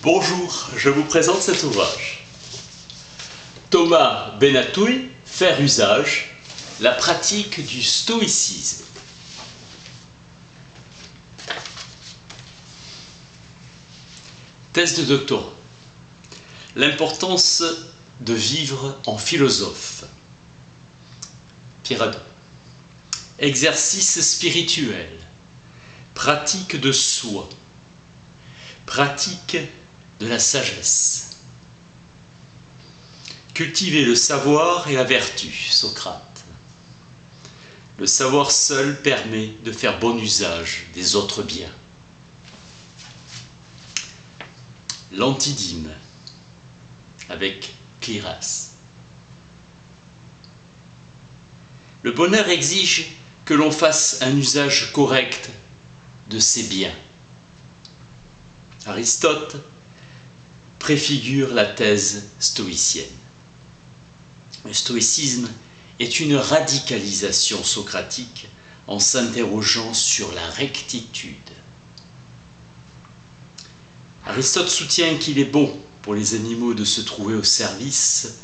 Bonjour, je vous présente cet ouvrage. Thomas Benatouille, Faire usage, la pratique du stoïcisme. Thèse de doctorat. L'importance de vivre en philosophe. Pierre Hadot. Exercice spirituel. Pratique de soi. Pratique de la sagesse. Cultiver le savoir et la vertu, Socrate. Le savoir seul permet de faire bon usage des autres biens. L'antidyme, avec Clyras. Le bonheur exige que l'on fasse un usage correct de ses biens. Aristote préfigure la thèse stoïcienne. Le stoïcisme est une radicalisation socratique en s'interrogeant sur la rectitude. Aristote soutient qu'il est bon pour les animaux de se trouver au service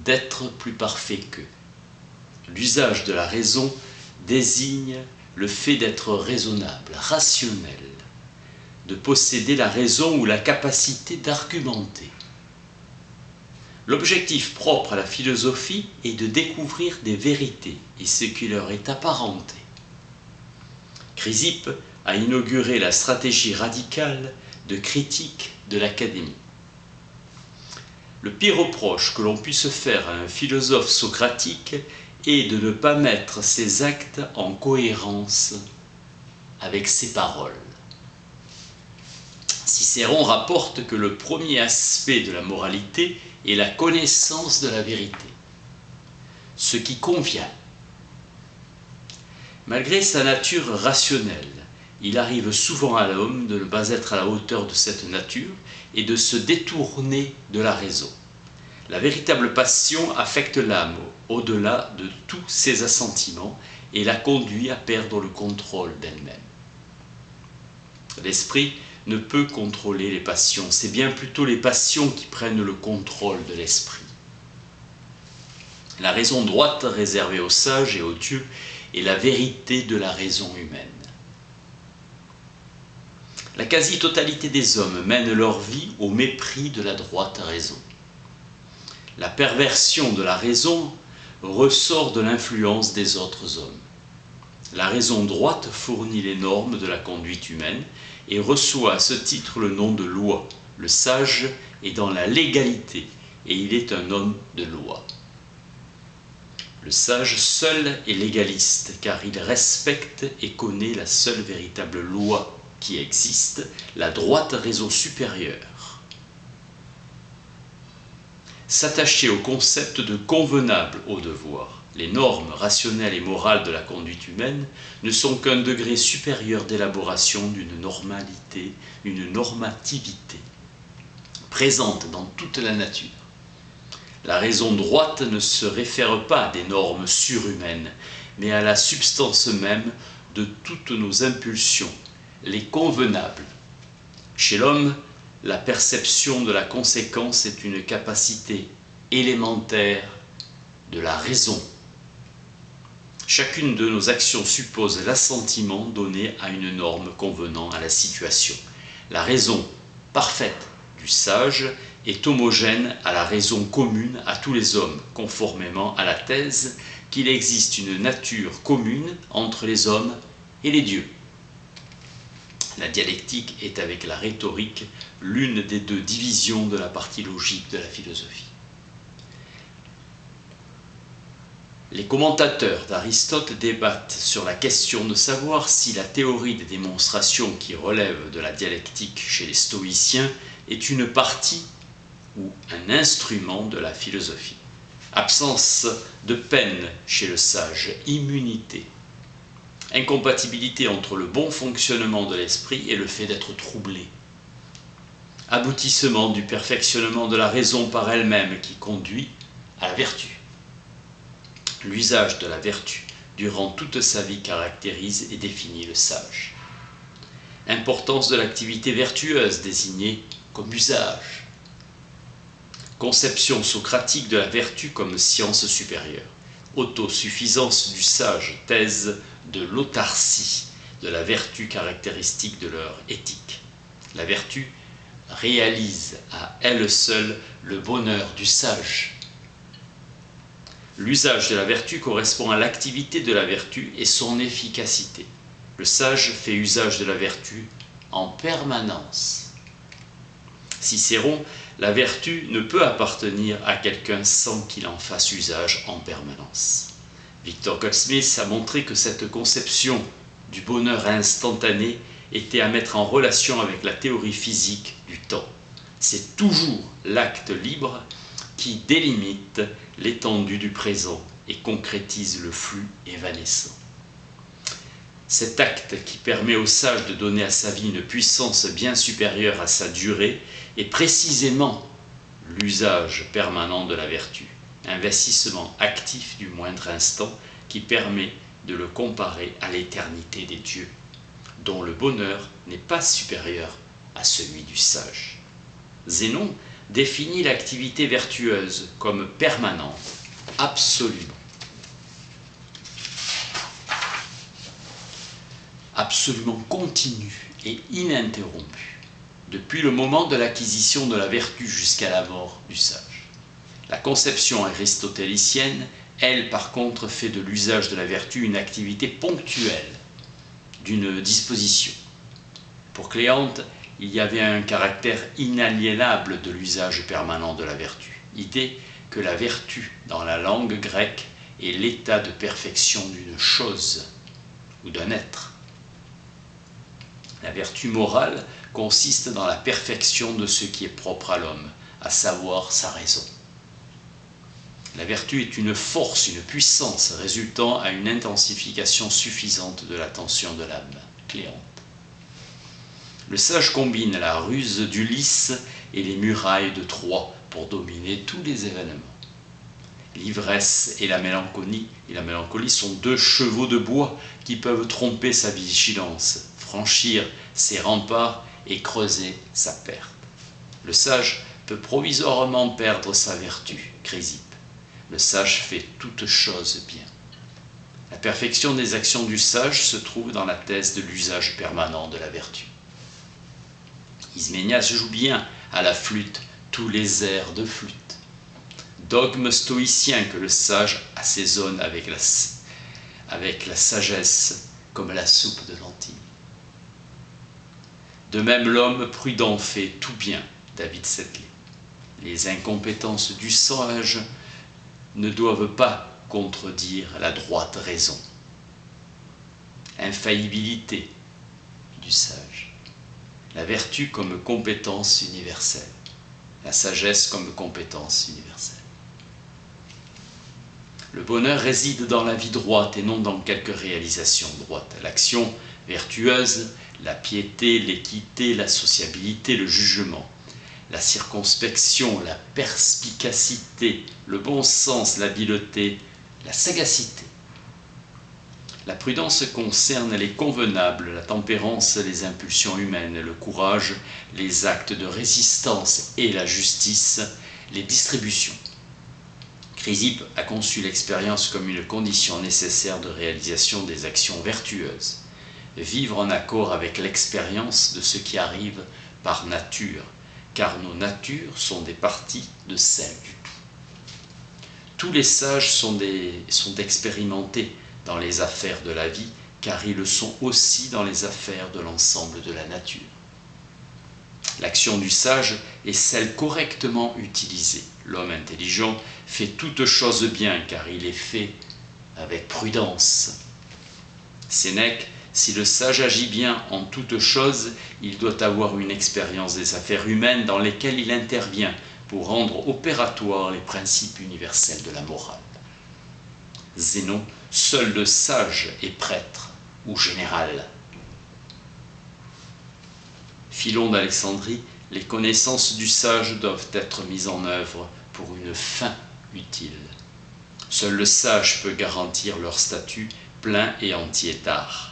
d'êtres plus parfaits qu'eux. L'usage de la raison désigne le fait d'être raisonnable, rationnel, de posséder la raison ou la capacité d'argumenter. L'objectif propre à la philosophie est de découvrir des vérités et ce qui leur est apparenté. Chrysippe a inauguré la stratégie radicale de critique de l'académie. Le pire reproche que l'on puisse faire à un philosophe socratique est de ne pas mettre ses actes en cohérence avec ses paroles. Cicéron rapporte que le premier aspect de la moralité est la connaissance de la vérité, ce qui convient. Malgré sa nature rationnelle, il arrive souvent à l'homme de ne pas être à la hauteur de cette nature et de se détourner de la raison. La véritable passion affecte l'âme au-delà de tous ses assentiments et la conduit à perdre le contrôle d'elle-même. L'esprit ne peut contrôler les passions, c'est bien plutôt les passions qui prennent le contrôle de l'esprit. La raison droite réservée aux sages et aux dieux est la vérité de la raison humaine. La quasi-totalité des hommes mènent leur vie au mépris de la droite raison. La perversion de la raison ressort de l'influence des autres hommes. La raison droite fournit les normes de la conduite humaine et reçoit à ce titre le nom de loi. Le sage est dans la légalité et il est un homme de loi. Le sage seul est légaliste car il respecte et connaît la seule véritable loi qui existe, la droite raison supérieure. S'attacher au concept de convenable au devoir. Les normes rationnelles et morales de la conduite humaine ne sont qu'un degré supérieur d'élaboration d'une normalité, une normativité, présente dans toute la nature. La raison droite ne se réfère pas à des normes surhumaines, mais à la substance même de toutes nos impulsions, les convenables. Chez l'homme, la perception de la conséquence est une capacité élémentaire de la raison. Chacune de nos actions suppose l'assentiment donné à une norme convenant à la situation. La raison parfaite du sage est homogène à la raison commune à tous les hommes, conformément à la thèse qu'il existe une nature commune entre les hommes et les dieux. La dialectique est avec la rhétorique l'une des deux divisions de la partie logique de la philosophie. Les commentateurs d'Aristote débattent sur la question de savoir si la théorie des démonstrations qui relève de la dialectique chez les stoïciens est une partie ou un instrument de la philosophie. Absence de peine chez le sage, immunité. Incompatibilité entre le bon fonctionnement de l'esprit et le fait d'être troublé. Aboutissement du perfectionnement de la raison par elle-même qui conduit à la vertu. L'usage de la vertu durant toute sa vie caractérise et définit le sage. Importance de l'activité vertueuse désignée comme usage. Conception socratique de la vertu comme science supérieure. Autosuffisance du sage, thèse de l'autarcie de la vertu caractéristique de leur éthique. La vertu réalise à elle seule le bonheur du sage. L'usage de la vertu correspond à l'activité de la vertu et son efficacité. Le sage fait usage de la vertu en permanence. Cicéron, la vertu ne peut appartenir à quelqu'un sans qu'il en fasse usage en permanence. Victor Goldsmith a montré que cette conception du bonheur instantané était à mettre en relation avec la théorie physique du temps. C'est toujours l'acte libre qui délimite l'étendue du présent et concrétise le flux évanescent. Cet acte qui permet au sage de donner à sa vie une puissance bien supérieure à sa durée est précisément l'usage permanent de la vertu, investissement actif du moindre instant qui permet de le comparer à l'éternité des dieux, dont le bonheur n'est pas supérieur à celui du sage. Zénon définit l'activité vertueuse comme permanente, absolument continue et ininterrompue, depuis le moment de l'acquisition de la vertu jusqu'à la mort du sage. La conception aristotélicienne, elle, par contre, fait de l'usage de la vertu une activité ponctuelle d'une disposition. Pour Cléante, il y avait un caractère inaliénable de l'usage permanent de la vertu. Idée que la vertu, dans la langue grecque, est l'état de perfection d'une chose ou d'un être. La vertu morale consiste dans la perfection de ce qui est propre à l'homme, à savoir sa raison. La vertu est une force, une puissance résultant à une intensification suffisante de l'attention de l'âme. Cléante. Le sage combine la ruse d'Ulysse et les murailles de Troie pour dominer tous les événements. L'ivresse et la mélancolie sont deux chevaux de bois qui peuvent tromper sa vigilance, franchir ses remparts et creuser sa perte. Le sage peut provisoirement perdre sa vertu. Chrysippe. Le sage fait toute chose bien. La perfection des actions du sage se trouve dans la thèse de l'usage permanent de la vertu. Isménias joue bien à la flûte tous les airs de flûte. Dogme stoïcien que le sage assaisonne avec la sagesse comme la soupe de lentilles. De même, l'homme prudent fait tout bien, David Setley. Les incompétences du sage ne doivent pas contredire la droite raison. Infaillibilité du sage. La vertu comme compétence universelle. La sagesse comme compétence universelle. Le bonheur réside dans la vie droite et non dans quelque réalisation droite. L'action vertueuse, la piété, l'équité, la sociabilité, le jugement, la circonspection, la perspicacité, le bon sens, l'habileté, la sagacité. La prudence concerne les convenables, la tempérance, les impulsions humaines, le courage, les actes de résistance et la justice, les distributions. Chrysippe a conçu l'expérience comme une condition nécessaire de réalisation des actions vertueuses. Vivre en accord avec l'expérience de ce qui arrive par nature, car nos natures sont des parties de celles du tout. Tous les sages sont expérimentés dans les affaires de la vie, car ils le sont aussi dans les affaires de l'ensemble de la nature. L'action du sage est celle correctement utilisée. L'homme intelligent fait toute chose bien, car il est fait avec prudence. Sénèque, si le sage agit bien en toute chose, il doit avoir une expérience des affaires humaines dans lesquelles il intervient pour rendre opératoires les principes universels de la morale. Zénon, seul le sage est prêtre ou général. Philon d'Alexandrie, les connaissances du sage doivent être mises en œuvre pour une fin utile. Seul le sage peut garantir leur statut plein et entier d'art.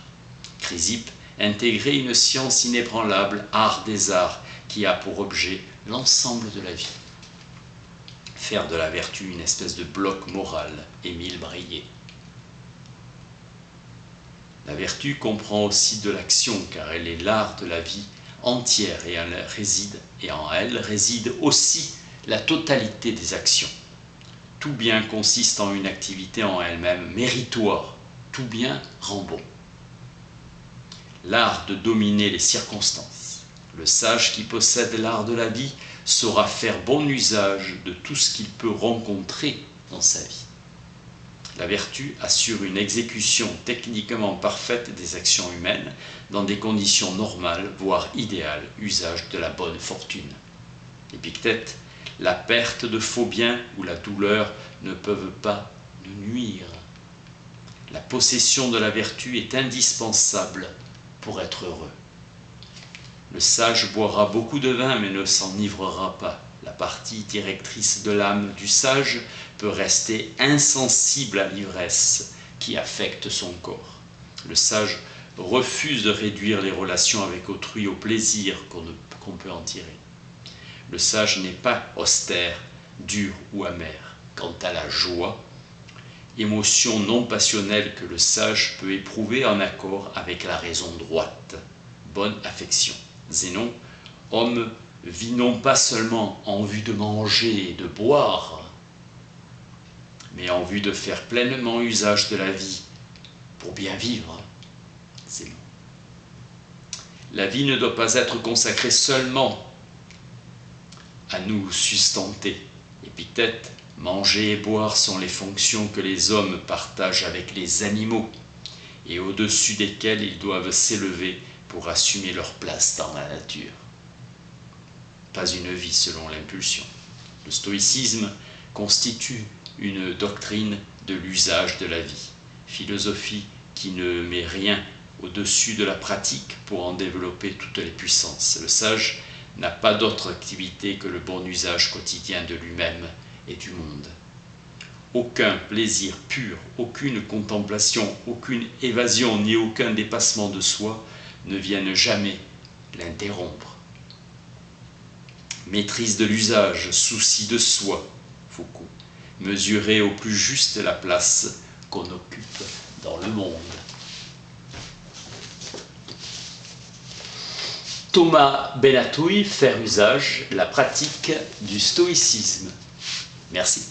Chrysippe intégrait une science inébranlable, art des arts, qui a pour objet l'ensemble de la vie. Faire de la vertu une espèce de bloc moral, Émile Brillet. La vertu comprend aussi de l'action, car elle est l'art de la vie entière et en elle réside aussi la totalité des actions. Tout bien consiste en une activité en elle-même méritoire, tout bien rend bon. L'art de dominer les circonstances. Le sage qui possède l'art de la vie saura faire bon usage de tout ce qu'il peut rencontrer dans sa vie. La vertu assure une exécution techniquement parfaite des actions humaines dans des conditions normales, voire idéales, usage de la bonne fortune. Épictète, la perte de faux biens ou la douleur ne peuvent pas nous nuire. La possession de la vertu est indispensable pour être heureux. Le sage boira beaucoup de vin mais ne s'enivrera pas. La partie directrice de l'âme du sage peut rester insensible à l'ivresse qui affecte son corps. Le sage refuse de réduire les relations avec autrui au plaisir qu'on peut en tirer. Le sage n'est pas austère, dur ou amer. Quant à la joie, émotion non passionnelle que le sage peut éprouver en accord avec la raison droite, bonne affection. Zénon, homme vit non pas seulement en vue de manger et de boire, mais en vue de faire pleinement usage de la vie pour bien vivre. Zénon. La vie ne doit pas être consacrée seulement à nous sustenter. Épictète, manger et boire sont les fonctions que les hommes partagent avec les animaux et au-dessus desquelles ils doivent s'élever pour assumer leur place dans la nature. Pas une vie selon l'impulsion. Le stoïcisme constitue une doctrine de l'usage de la vie, philosophie qui ne met rien au-dessus de la pratique pour en développer toutes les puissances. Le sage n'a pas d'autre activité que le bon usage quotidien de lui-même et du monde. Aucun plaisir pur, aucune contemplation, aucune évasion ni aucun dépassement de soi ne viennent jamais l'interrompre. Maîtrise de l'usage, souci de soi, Foucault, mesurer au plus juste la place qu'on occupe dans le monde. Thomas Benatouille, faire usage, la pratique du stoïcisme. Merci.